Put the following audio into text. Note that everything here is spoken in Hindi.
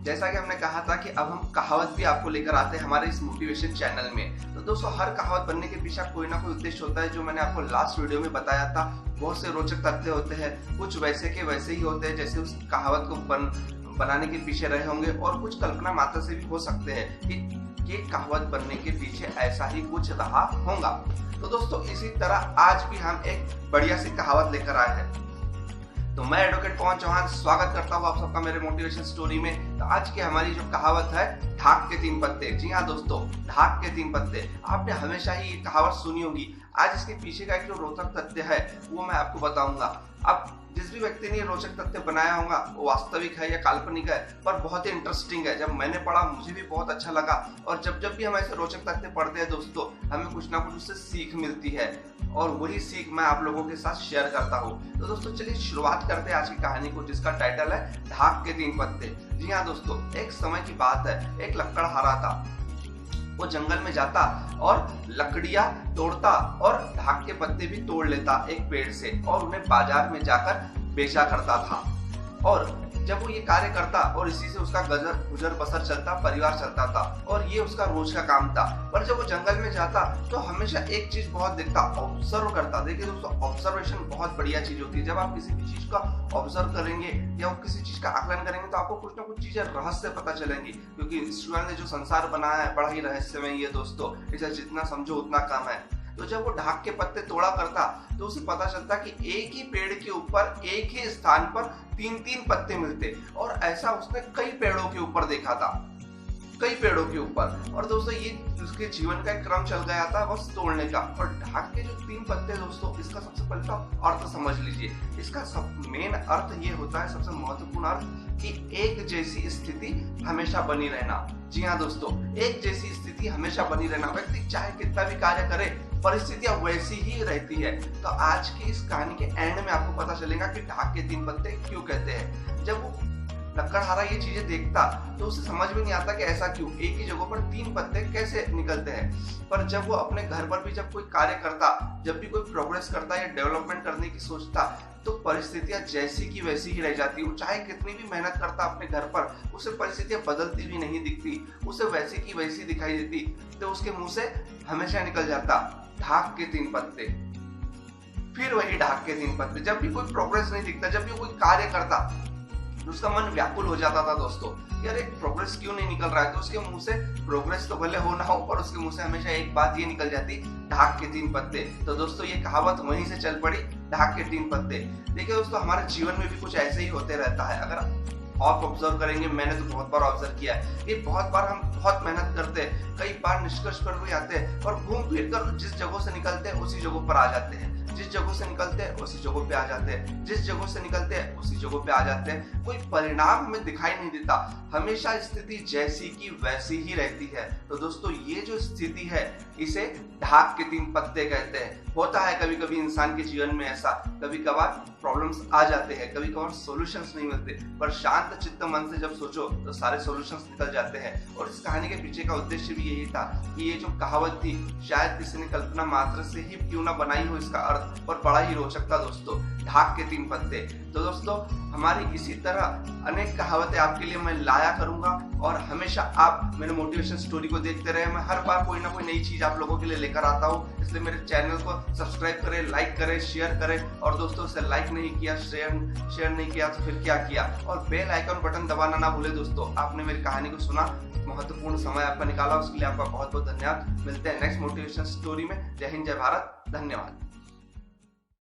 जैसा कि हमने कहा था कि अब हम कहावत भी आपको लेकर आते हैं हमारे इस मोटिवेशन चैनल में। तो दोस्तों, हर कहावत बनने के पीछे कोई ना कोई उद्देश्य होता है, जो मैंने आपको लास्ट वीडियो में बताया था। बहुत से रोचक तथ्य होते हैं, कुछ वैसे के वैसे ही होते हैं जैसे उस कहावत को बनाने के पीछे रहे होंगे, और कुछ कल्पना मात्र से भी हो सकते हैं कि ये कहावत बनने के पीछे ऐसा ही कुछ रहा होगा। तो दोस्तों, इसी तरह आज भी हम एक बढ़िया सी कहावत लेकर आए हैं। तो मैं एडवोकेट पवन चौहान स्वागत करता हूँ आप सबका मेरे मोटिवेशन स्टोरी में। तो आज की हमारी जो कहावत है, ढाक के तीन पत्ते। जी हाँ दोस्तों, ढाक के तीन पत्ते। आपने हमेशा ही ये कहावत सुनी होगी। आज इसके पीछे का एक जो रोचक तथ्य है वो मैं आपको बताऊंगा। अब जिस भी व्यक्ति ने ये रोचक तथ्य बनाया होगा वो वास्तविक है या काल्पनिक है, पर बहुत ही इंटरेस्टिंग है। जब मैंने पढ़ा मुझे भी बहुत अच्छा लगा, और जब भी हम ऐसे रोचक तथ्य पढ़ते हैं दोस्तों, हमें कुछ ना कुछ उससे सीख मिलती है, और वही सीख मैं आप लोगों के साथ शेयर करता हूँ। तो दोस्तों, चलिए शुरुआत करते हैं आज की कहानी को, जिसका टाइटल है ढाक के तीन पत्ते। जी हाँ दोस्तों, एक समय की बात है, एक लकड़हारा था। वो जंगल में जाता और लकड़ियां तोड़ता और ढाक के पत्ते भी तोड़ लेता एक पेड़ से, और उन्हें बाजार में जाकर बेचा करता था। और जब वो ये कार्य करता और इसी से उसका गुजर बसर चलता, परिवार चलता था, और ये उसका रोज का काम था। पर जब वो जंगल में जाता तो हमेशा एक चीज बहुत देखता, ऑब्जर्व करता। देखिए दोस्तों, ऑब्जर्वेशन बहुत बढ़िया चीज होती है। जब आप किसी भी चीज का ऑब्जर्व करेंगे या किसी चीज का आकलन करेंगे तो आपको कुछ ना कुछ चीजें रहस्य पता चलेंगी, क्योंकि ईश्वर ने जो संसार बनाया है बड़ा ही रहस्यमय है दोस्तों। इसे जितना समझो उतना कम है। तो जब वो ढाक के पत्ते तोड़ा करता तो उसे पता चलता कि एक ही पेड़ के ऊपर एक ही स्थान पर तीन तीन पत्ते मिलते, और ऐसा उसने कई पेड़ों के ऊपर देखा था, कई पेड़ों के ऊपर। और दोस्तों, ये उसके जीवन का एक क्रम चल गया था बस तोड़ने का। और ढाक के जो तीन पत्ते दोस्तों, इसका सबसे पहले तो अर्थ समझ लीजिए। इसका सब मेन अर्थ ये होता है, सबसे महत्वपूर्ण अर्थ, कि एक जैसी स्थिति हमेशा बनी रहना। जी हाँ दोस्तों, एक जैसी स्थिति हमेशा बनी रहना। व्यक्ति चाहे कितना भी कार्य करे, परिस्थितियां वैसी ही रहती है। तो आज की इस कहानी के एंड में आपको पता चलेगा कि ढाक के तीन पत्ते क्यों कहते हैं। जब वो लकड़हारा ये चीजें देखता तो उसे समझ में नहीं आता कि ऐसा क्यों, एक ही जगह पर तीन पत्ते कैसे निकलते हैं। पर जब वो अपने घर पर भी जब कोई कार्य करता, जब भी कोई प्रोग्रेस करता या डेवलपमेंट करने की सोचता, तो परिस्थितियां जैसी की वैसी ही रह जाती। वो चाहे कितनी भी मेहनत करता अपने घर पर, उसे परिस्थितियां बदलती भी नहीं दिखती, उसे वैसी की वैसी दिखाई देती। तो उसके मुंह से हमेशा निकल जाता, ढाक के तीन पत्ते। फिर वही ढाक के तीन पत्ते। जब भी कोई प्रोग्रेस नहीं दिखता, जब भी कोई कार्य करता, उसका मन व्याकुल हो जाता था दोस्तों, यार एक प्रोग्रेस क्यों नहीं निकल रहा है। तो उसके मुंह से प्रोग्रेस तो भले हो ना हो, पर उसके मुंह से हमेशा एक बात ये निकल जाती, ढाक के तीन पत्ते। तो दोस्तों, ये कहावत वहीं से चल पड़ी, ढाक के तीन पत्ते। देखिए दोस्तों, हमारे जीवन में भी कुछ ऐसे ही होते रहता है। अगर आप ऑब्जर्व करेंगे, मैंने तो बहुत बार ऑब्जर्व किया है, ये बहुत बार हम बहुत मेहनत करते हैं, कई बार निष्कर्ष पर भी आते हैं, और घूम फिर कर जिस जगह से निकलते हैं उसी जगह पर आ जाते हैं, जिस जगह से निकलते हैं उसी जगह पे आ जाते हैं, जिस जगह से निकलते हैं उसी जगह पे आ जाते हैं। कोई परिणाम हमें दिखाई नहीं देता, हमेशा स्थिति जैसी की वैसी ही रहती है। तो दोस्तों, ये जो स्थिति है इसे ढाक के तीन पत्ते कहते हैं। होता है कभी कभी इंसान के जीवन में ऐसा, कभी कभार प्रॉब्लम्स आ जाते हैं, कभी कभार सॉल्यूशंस नहीं मिलते, पर शांत चित्त मन से जब सोचो तो सारे सॉल्यूशंस निकल जाते हैं। और इस कहानी के पीछे का उद्देश्य भी यही था कि ये जो कहावत थी, शायद किसी ने कल्पना मात्र से ही क्यों ना बनाई हो इसका अर्थ, और बड़ा ही रोचक था दोस्तों, ढाक के तीन पत्ते। तो दोस्तों, हमारी इसी तरह अनेक कहावतें आपके लिए मैं लाया करूंगा, और हमेशा आप मेरे मोटिवेशन स्टोरी को देखते रहे। मैं हर बार कोई ना कोई नई चीज आप लोगों के लिए लेकर आता हूँ, इसलिए मेरे चैनल को सब्सक्राइब करें, लाइक करें, शेयर करें। और दोस्तों, से लाइक नहीं किया, शेयर नहीं किया तो फिर क्या किया, और बेल आइकन बटन दबाना ना भूले दोस्तों। आपने मेरी कहानी को सुना, महत्वपूर्ण समय आपका निकाला, उसके लिए आपका बहुत बहुत धन्यवाद। मिलते हैं नेक्स्ट मोटिवेशन स्टोरी में। जय हिंद, जय भारत, धन्यवाद।